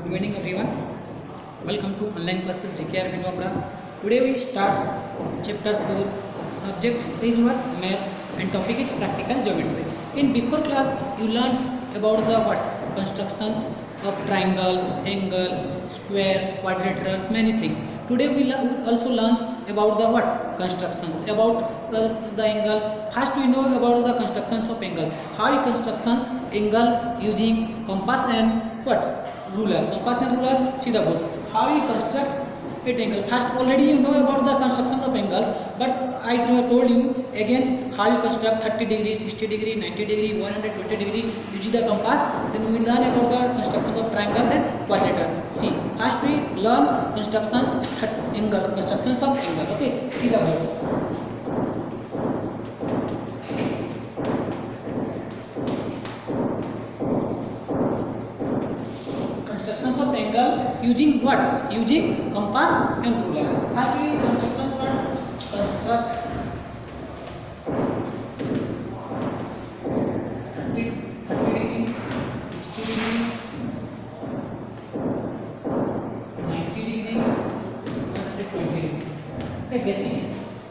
Good morning everyone. Welcome to online classes GKR Binwapra. Today we start chapter 4. Subject is what? Math, and topic is practical geometry. In before class you learned about the words constructions of triangles, angles, squares, quadrilaterals, many things. Today we also learn about the words constructions about the angles. First we know about the constructions of angles. How we constructions angle using compass and what? Ruler. Compass and ruler, see the board. How we construct it angle. First already you know about the construction of angles, but I told you again how you construct 30 degree, 60 degree, 90 degree, 120 degree using the compass. Then we will learn about the construction of triangle, then quadrilateral. See, first we learn constructions angle, constructions of angle. Okay, see the board. Of angle using what? Using compass and ruler. Firstly, constructions words construct 30 degree, 60 degree, 90 degree, 120 degree. Okay,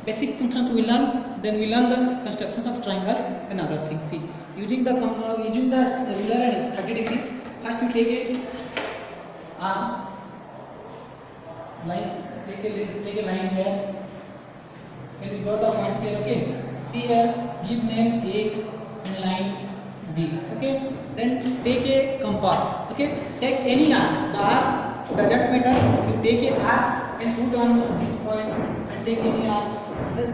basic functions we learn. Then we learn the constructions of triangles and other things. See, using the ruler and 30 degree. First we take a lines, take a line here and we got the points here. Okay, see here, give name A and line B. Okay, then take a compass. Okay, take any arc. The arc doesn't matter. You take a arc and put on this point and take any arc.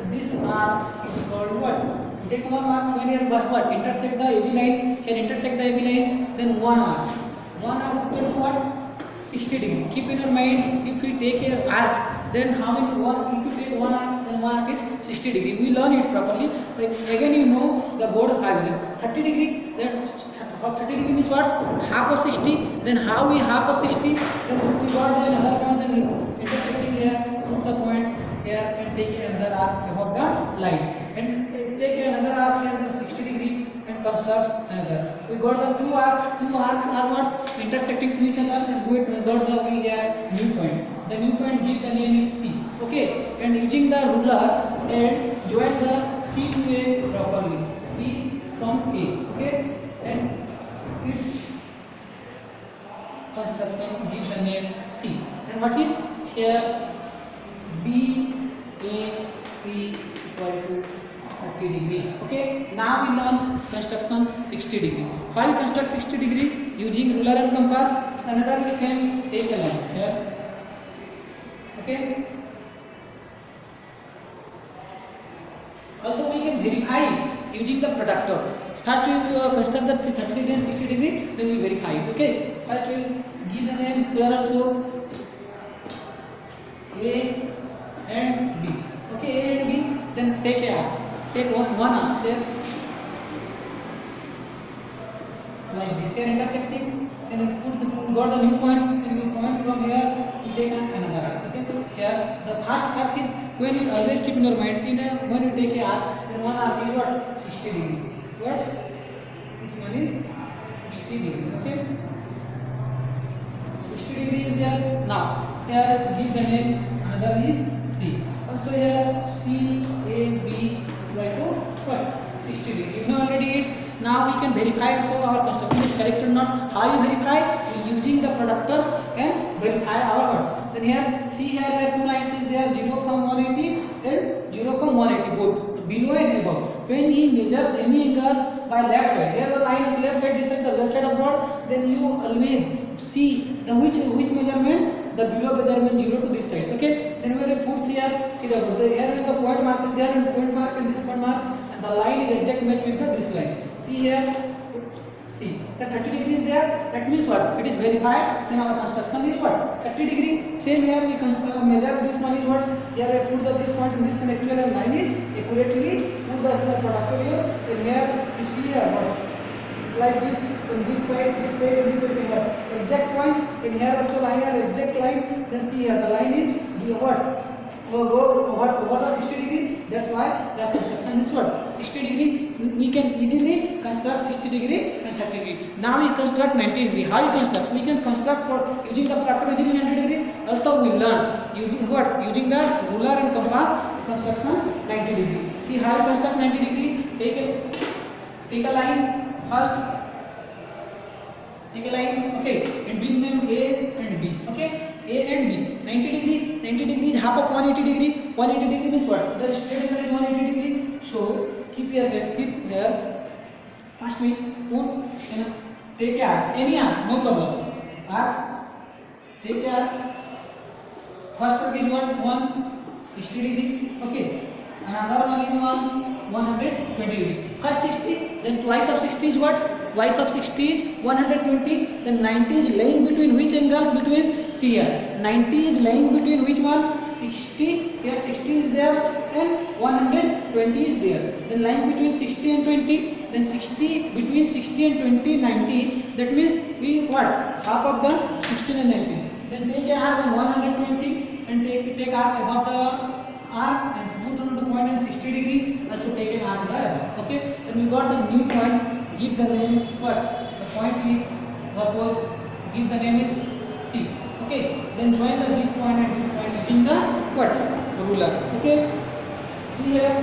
This arc is called what? Take one arc. When you what? Intersect the AB line. Here intersect the AB line. Then one arc. One arc will what? 60 degree. Keep in your mind, if we take an arc, then how many one? If you take one arc, then one arc is 60 degree. We learn it properly. Again, you know the board of 30 degree. Then 30 degree means what? Half of 60. Then how we half of 60? Then we got the another point. Then intersecting here, put the points here, and take another arc of the line. And take another arc here, then 60 degree. Constructs another. We got the two arcs are what? Intersecting to each other, and we got the new point. The new point give the name is C. Okay, and using the ruler and join the C to A properly. C from A. Okay, and its construction gives the name C. And what is here? B A C equal to 30 degree. Okay, now we learn constructions 60 degree. While construct 60 degree using ruler and compass, another we same take a line here. Okay, also we can verify it using the productor. First we construct the 30 degree and 60 degree, then we verify it. Okay, first we give the name here also A and B. Okay, A and B, then take a arc. Take one arc here like this. Here intersecting, then got the new points. Then you point from here to take another arc. Okay, here the first arc is when you always keep in your mind. See now, when you take a arc, then one arc is what? 60 degree. What? This one is 60 degree. Okay, 60 degree is there. Now here give the name. Another is C. Also here C A B equal to what? 60 degree. You know already it's. Now we can verify also our construction is correct or not. How you verify? Using the productors and verify our words. Then here see here two lines is there, 0 from 180 and 0 from 180 both below and above. When he measures any angles by left side, here the line of left side, this is the left side of board, then you always see the which measurements, the below measurement 0 to this side. Okay, then when you put here, see the here the point mark is there and point mark and this point mark, and the line is exact match with this line. See here, see the 30 degree is there. That means what? It is verified. Then our construction is what? 30 degree. Same here we can measure this one is what? Here I put this point and this point. Actually line is accurately put the product here. Then here you see here what? Like this, from this side, and this side here. Exact point. In here also line are exact line. Then see here the line is what? Go over the 60 degree. That's why the construction is what? 60 degree. We can easily construct 60 degree and 30 degree. Now we construct 90 degree. How you construct? We can construct using the protractor easily 90 degree. Also we learn using what? Using the ruler and compass constructions 90 degree. See how you construct 90 degree. Take a line first. Take a line, okay, and bring them A and B, okay, A and B. 90 degree. 90 degree is half of 180 degree. 180 degree means what? The straight angle is 180 degree. So keep here. First we put, take a arc, any arc, no problem. Arc. Take a arc. First arc is what? 160 degree, okay. Another one is 120 degree. First 60, then twice of 60 is what? Twice of 60 is 120. Then 90 is laying between which angles? Between here. 90 is laying between which one? 60. Here 60 is there and 120 is there. Then lying between 60 and 20. Then 60 between 60 and 20, 90. That means we what? Half of the 16 and 19. Then take a arc on 120 and take arc above the arc and put on the point at 60 degree. Also take an arc there. Okay. Then we got the new points. Give the name what? The point is, suppose give the name is C. Okay. Then join this point and this point using the what? The ruler. Okay. See here.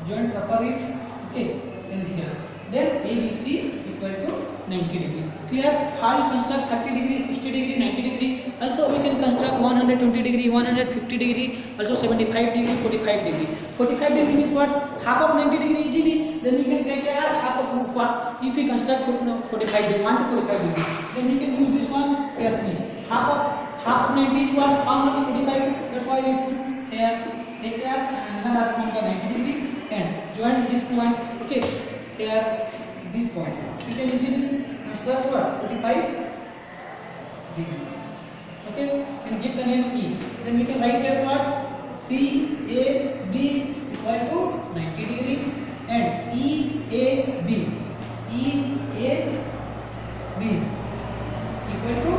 Join proper it. Okay. Then here. Then ABC equal to 90 degree. Clear? How you construct 30 degree, 60 degree, 90 degree. Also we can construct 120 degree, 150 degree, also 75 degree, 45 degree. 45 degree means what? Half of 90 degree easily. Then we can take half of what? If we construct 45 degree, 1 to 45 degree, then we can use this one here. See, half 90 is what? How much? 45. That's why we put here. Take care another arc from the 90 degree and join these points. Okay. Here these points. We can easily construct what? 45 degree. Okay, and give the name E. Then we can write here what? C A B equal to 90 degree and E A B equal to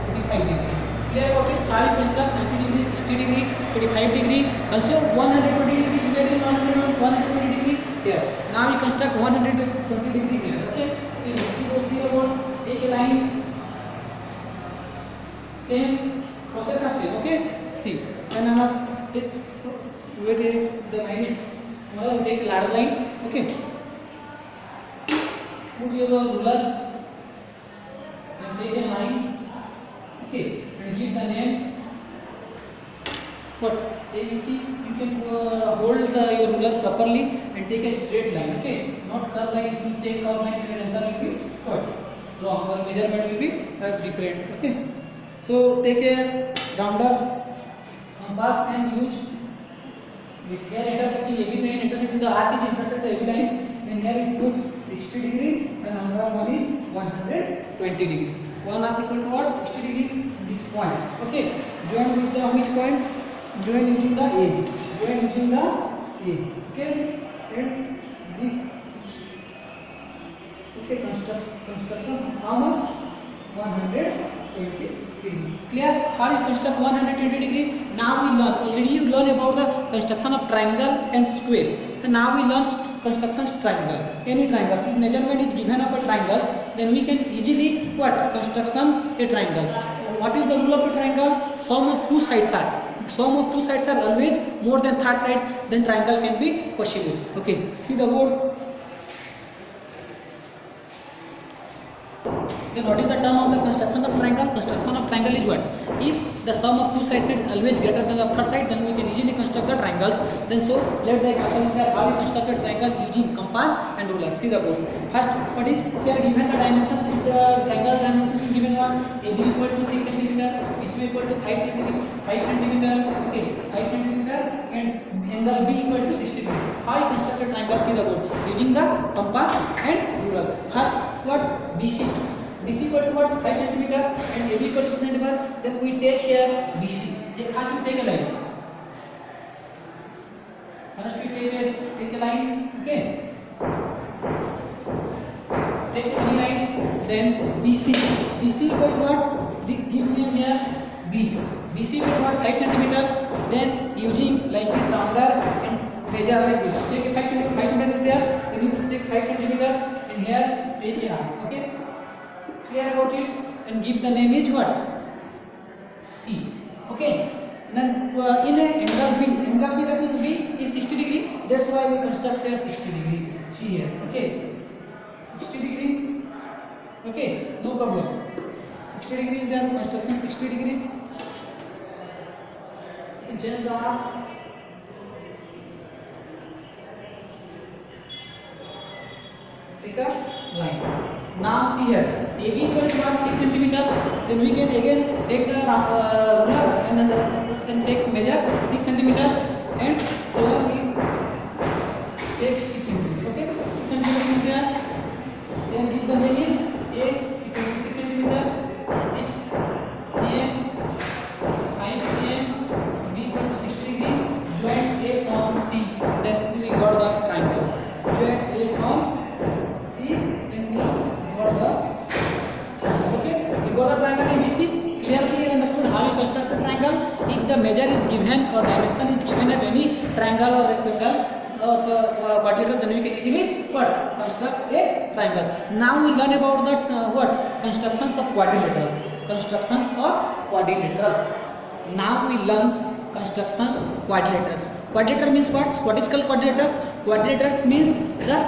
45 degree. Clear about it? How you construct 90 degree, 60 degree, 45 degree. Also 120 degree is better than 120 degree. Here. Now we construct 120 degree here. Okay. See the boards. Take a line. Same process as same. Okay. See. Then where the line is smaller, we take a large line. Okay. Put your ruler and take a line. Okay. And give the name. What? ABC. You can hold your ruler properly and take a straight line. Okay. Not curve line. If you take curve line, then answer will be what? Wrong. Or measurement will be different. Okay. So take a rounder, compass and use this here intersecting AB line, intersecting the arc is intersect the AB line, and here we put 60 degree and another one is 120 degree. One arc equal to what? 60 degree. This point. Okay. Join with the which point? Join using the A. Join using the A. Okay. And this. Okay. Construction. How much? 120 degree. Clear? How you construct 120 degree? Now we learn. Already you learn about the construction of triangle and square. So now we learn construction triangle. Any triangles. If measurement is given up a triangles, then we can easily what? Construction a triangle. What is the rule of a triangle? Sum of two sides are always more than third side. Then triangle can be possible. Okay. See the board. Then what is the term of the construction of triangle? Construction of triangle is what? If the sum of two sides is always greater than the third side, then we can easily construct the triangles. Then so let the example here how we construct a triangle using compass and ruler. See the board. First, what is here given the dimensions? Is the triangle dimensions is given what? AB equal to 6 cm, BC equal to 5 cm. Okay, 5 cm and angle B equal to 60 degree. How you construct a triangle? See the board using the compass and ruler. First, what? BC equal to what? 5 cm and AB equal to 6 cm. Then we take here BC. First we take a line. First we take a line. Okay. Take any lines. Then BC. BC equal to what? Give name here B. BC equal to what? 5 cm. Then using like this rounder and measure like this. Take 5 cm is there. Then you take 5 centimeter and here take a arc. Okay, clear about this, and give the name is what? C. Okay, then in a angle B that means B is 60 degree. That's why we construct here 60 degree. See here. Okay, 60 degree. Okay, no problem. 60 degree is there. Construction 60 degree. And change the arc. Take a line. Now see here, AB equals to 6 centimeter. Then we can again take the ruler and then take measure 6 centimeter, and here we take 6 centimeter. Okay, 6 centimeter is there. Then give the name is A equal to 6 centimeter, 6 cm, 5 cm, B equal to 60 degree. Join A from C. Then we got the triangles. Join A from C, then we got the okay. We got the triangle ABC. Clearly understood how we construct the triangle. If the measure is given or dimension is given of any triangle or rectangles or quadrilateral, then we can easily construct a triangle. Now we learn about the constructions of quadrilaterals. Constructions of quadrilaterals. Now we learn constructions quadrilaterals. Quadrilateral means what? What is called quadrilaterals? Quadrilaterals means the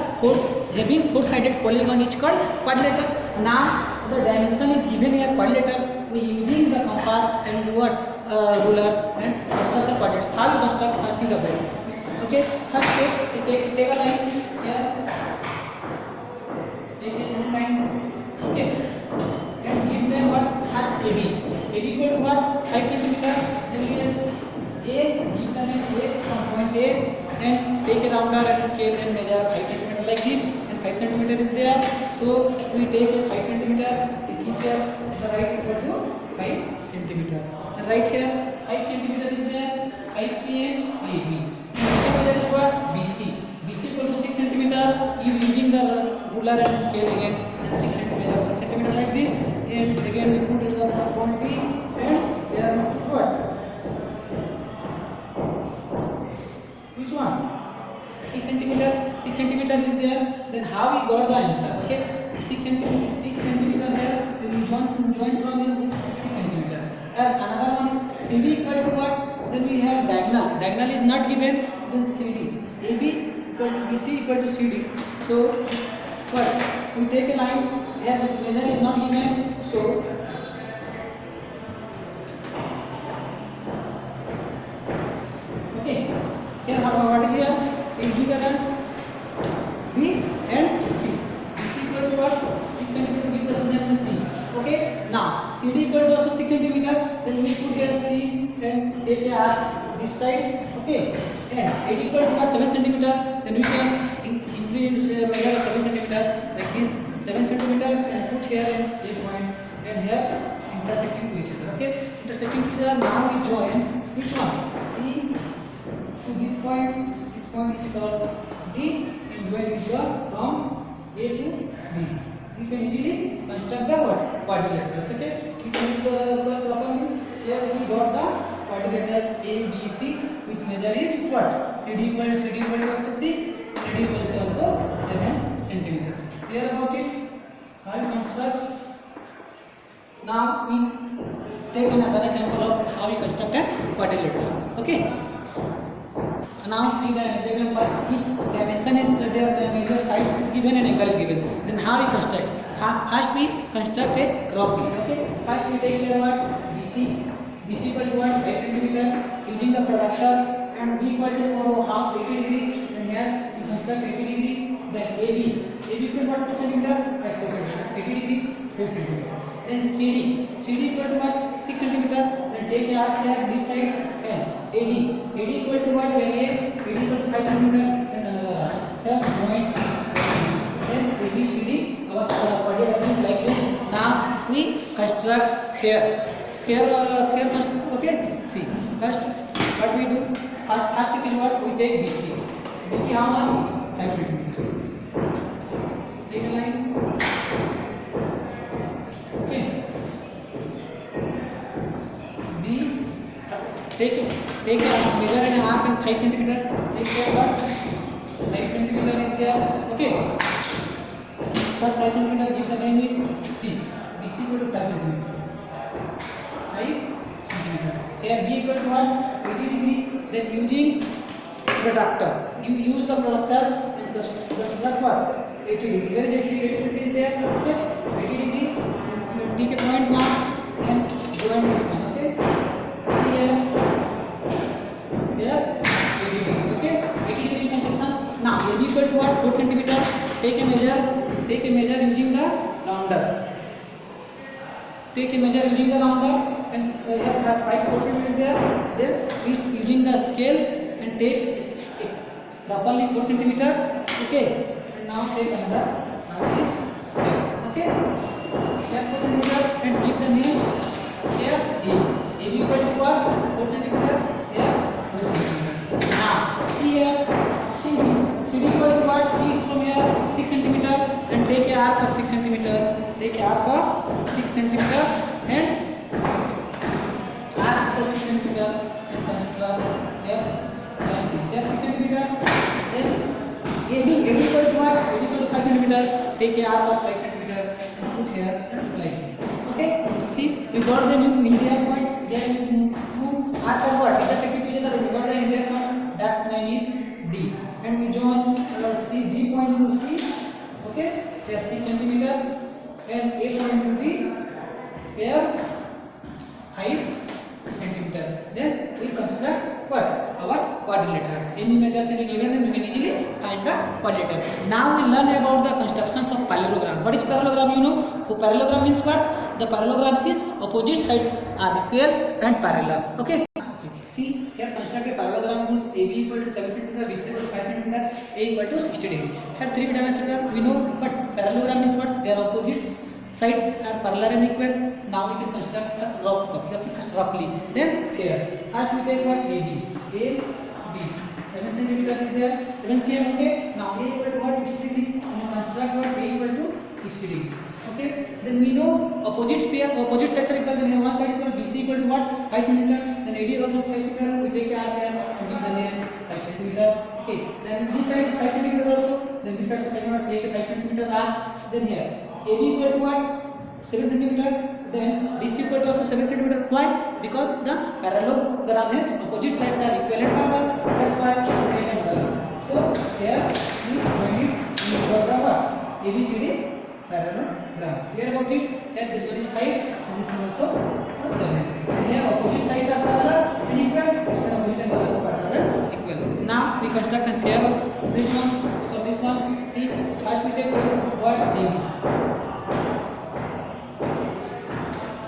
having four-sided polygon is called quadrilaterals. Now the dimension is given here quadrilaterals. We using the compass and what rulers and construct the quadrilaterals. How we construct? First see the way. Okay. First take a line here. Take a line. Okay. And give them what? First AB. AB equal to what? 5 centimeter. Then here A. Give the name A from point A. And take a rounder and scale and measure 5 centimeter like this, and 5 centimeter is there. So we take a 5 centimeter, we keep here the right equal to 5 centimeter, and right here 5 centimeter is there, 5 cm AB. Second measure is what? BC. BC equal to 6 centimeter. You using the ruler and scale again, and 6 centimeter like this, and again we put it the point B, and there what? Which one? 6 centimeter. 6 centimeter is there. Then how we got the answer? Okay, 6 centimeter there. Then we join from here 6 centimeter. And another one, CD equal to what? Then we have diagonal. Diagonal is not given. Then CD. AB equal to BC equal to CD. So what? We take a lines. Here measure is not given. So okay. Here what is here? Together B and C. BC equal to what? 6 centimeter. Give the name C. Okay. Now CD equal to also 6 centimeter. Then we put here C and take a arc this side. Okay. And AD equal to what? 7 centimeter. Then we can increase measure 7 centimeter like this. 7 centimeter and put here a point and here intersecting to each other. Okay. Intersecting to each other. Now we join which one? C to this point. This point is called D, and join it here from A to B. We can easily construct the what? Quadrilaterals. Okay. We can use the properly. Here we got the quadrilaterals A, B, C, which measure is what? CD equal to also 6, AD equal to also 7 centimeter. Clear about it? How we construct? Now we take another example of how we construct a quadrilaterals. Okay. Now see the example. If dimension is there, the measure sides is given and angle is given. Then how we construct? First we construct a drop B. Okay. First we take here what? BC. BC equal to what? 5 centimeter. Using the protractor, and B equal to half 80 degree. And here we construct 80 degree. Then AB. AB equal to what? 4 centimeter. 80 degree. 4 centimeter. Then CD. CD equal to what? 6 centimeter. Then take a arc here this side. And AD. AD equal to what? Here AD equal to 5 centimeter. Then another arc. Here point. Then ABCD. Our quadrilateral like this. Now we construct here. Okay. See. First, what we do? First is what? We take BC. BC how much? 5 centimeter. Take a line. Okay. B. Take a measure and arc in 5 centimeter. Take care what? 5 centimeter is there. Okay. First 5 centimeter, give the name is C. BC equal to 5 centimeter. 5 centimeter. Here B equal to what? 80 degree. Then using protractor. You use the protractor and construct what? 80 degree. Where is 80 degree? 80 degree is there. Okay. 80 degree. And you take a point marks and join this one. Okay. See here. Here 80 degree. Okay. 80 degree constructions. Now AB equal to what? 4 centimeter. Take a measure. Take a measure using the rounder. Take a measure using the rounder and here 5 centimeters is there. Then using the scales and take properly 4 centimeters. Okay. And now take another. Now this here. Okay. Here 4 centimeter and give the name here A. A equal to what? 4 centimeter. Here 4 centimeter. Now see here CD. CD equal to what? C from here 6 centimeter. Then take a arc of 6 centimeter. Take a arc of 6 centimeter and arc of 6 centimeter and construct here like this. Here 6 centimeter. Then AD equal to what? AD equal to 5 centimeter. Take a arc of 5 centimeter and put here like this. Okay. See, we got the new India points. There two arc of what? Intersecting each other. We got the India point. That's name is D. And we join C B point to C. Okay. Here 6 centimeter and A point to D. Here 5 centimeters. Then we construct what? Our quadrilaterals. Any measures any given, then we can easily find the quadrilateral. Now we learn about the constructions of parallelogram. What is parallelogram? You know, parallelogram means what? The parallelogram is opposite sides are equal and parallel. Okay. See, here construct a parallelogram means AB equal to 7 cm, BC equal to 5 cm, A equal to 60 degree. Here 3 dimensional we know, but parallelogram means what? Their opposite sides are parallel and equal. Now we can construct a rough copy. First roughly. Then here, first we take what? AB. A, B. 7 cm is there. 7 cm. Okay. Now A equal to what? 60 degree. And construct what? A equal to 60 degree. Okay. Then we know opposite sides are equal. Then one side is what? BC equal to what? 5 cm. Then AD is also 5 cm. We take R here and give the name 5 cm. Okay. Then this side is 5 cm also. Then this side is 5 cm. Take a 5 cm R. Then here AB equal to what? 7 cm. Then this equal to also 7 cm. Why? Because the parallelogram has opposite sides are equal and parallel. That's why we take a parallel. So here we join it in the what? ABCD parallelogram. Clear about this? Here this one is 5 and this one also 7. And here opposite sides are parallel and equal. So we can also parallel equal. Now we construct a pair of this one. So this one, see, first we take what? AB.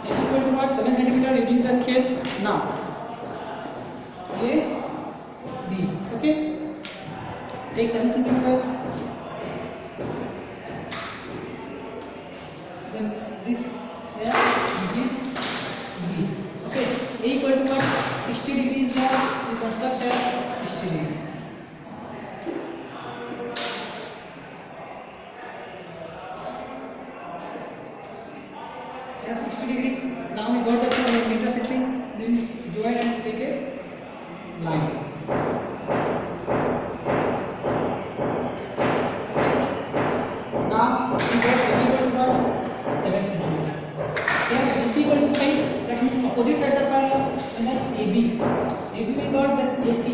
AB equal to what? 7 cm using the scale. Now A, B. Okay. Take 7 centimeters. Then this here we give B. Okay. A equal to what? 60 degrees there. We construct here 60 degree. Here 60 degree. Now we got the point intersecting. Then we join and take a line. Now we got A equal to what? 7 cm. Here BC equal to 5. That means opposite sides are parallel. And then AB. AB we got then AC.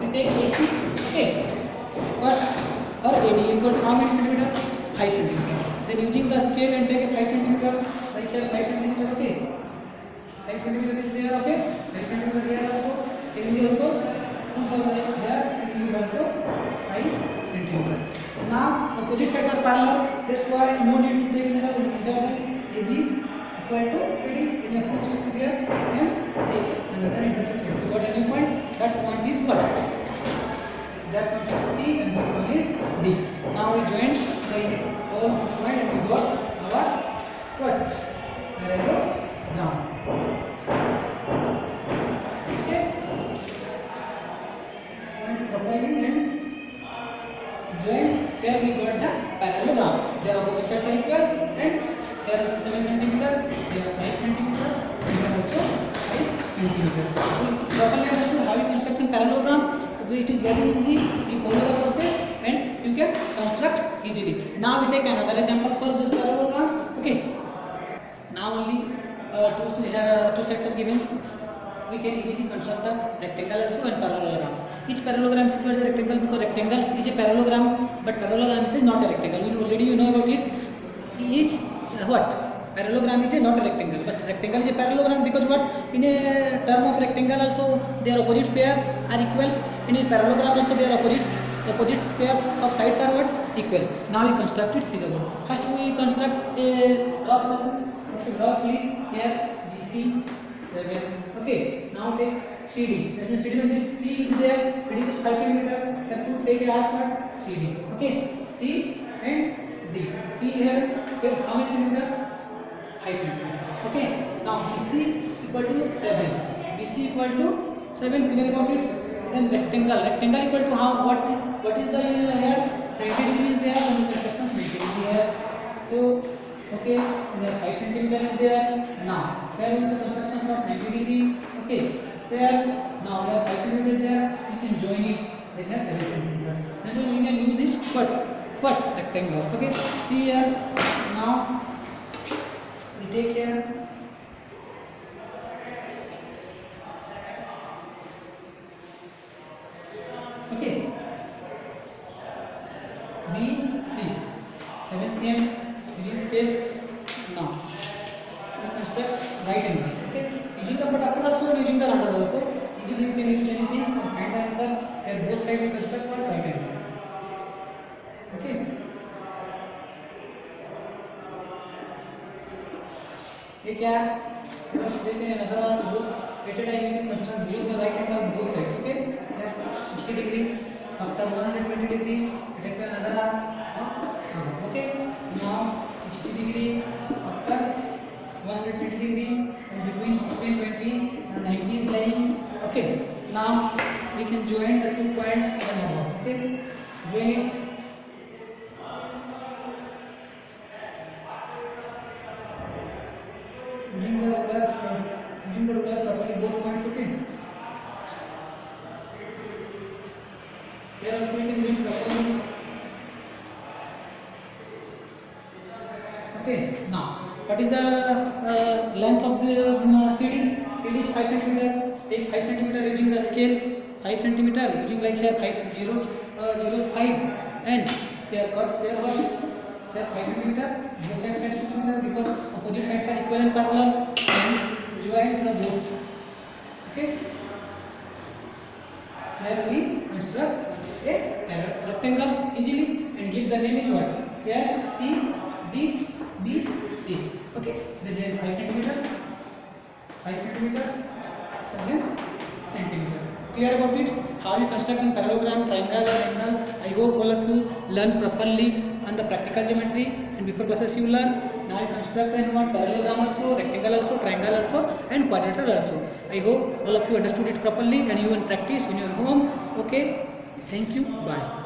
We take AC. Okay. Or AD equal to how many centimeter? 5 centimeter. Then using the scale and take a 5 centimeter. Like here 5 centimeter. Okay. 5 centimeter is there. Okay. 5 centimeter there also. Then we also put there and we also 5 centimeters. Now opposite sides are parallel. That's why no need to take another measure. AB equal to AD. We have put here and take another intersection. We got a new point. That point is what? That point is C and this one is D. Now we join the whole point and we got our what? Parallelogram. Okay. Point properly and join. Here we got the parallelogram. Their opposite sides are equal and here also 7 cm. There are 5 cm. Here also 5 cm. We properly understood how we constructing parallelograms. So it is very easy. We follow the process. you can construct easily. Now we take another example for this parallelogram. Okay, now only two sets are given. We can easily construct the rectangle also and parallelogram. Each parallelogram is called a rectangle because rectangles is a parallelogram, but parallelogram is not a rectangle. Already you know about it. Each what? Parallelogram is not a rectangle, but rectangle is a parallelogram because what? In a term of rectangle also their opposite pairs are equals. In a parallelogram also their opposite pairs of sides are what? Equal. Now we construct it. See the one. First we construct a rough one. Roughly here BC 7. Okay. Now take CD. That means CD when this C is there. CD is 5 cm. Have to take it as part CD. Okay. C and D. C here. How many centimeters? 5 centimeters. Okay. Now BC equal to 7. BC equal to 7. Clear about it. Then rectangle. Rectangle equal to how? What is the here? 90 degrees there. And construction 90 degree here. So okay. There 5 centimeters is there. Now where is the construction for 90 degree? Okay. There. Now here 5 centimeters there. You can join it. Then here 7 centimeters. Then you can use this what rectangles. Okay. See here. Now we take here. Okay. BC 7 cm using scale. Now we construct right angle. Okay. Using the protractor also and using the rounder also. Easily we can use anything and find the answer. Where both sides we construct for right angle. Okay. ये क्या? देखते हैं another one. Both rated I can construct both the right angle both sides. Okay. Here 60 degree. After 120 degree, take another arm. Okay. Now 60 degree. After 120 degree, and between 60 and 20, and 90 is lying. Okay. Now we can join the 2 points in above. Okay. Join it. Using the ruler properly both points. Okay. Here also you can join properly. Okay. Now what is the length of the CD? CD is 5 cm. Take 5 cm using the scale. 5 cm using like here 5.05 and here cuts here what? Here 5 cm. Both sides 5 cm because opposite sides are equal and parallel and join the both. Okay. Here we construct a rectangles easily and give the name is what? Here C D B A. Okay. Then 5 cm, 5 cm, 7 cm. Clear about it? How you construct in parallelogram, triangle, rectangle. I hope all of you learn properly on the practical geometry and before classes you learn. Now you construct and what parallelogram also, rectangle also, triangle also and quadrilateral also. I hope all of you understood it properly and you will practice in your home. Okay. Thank you. Bye.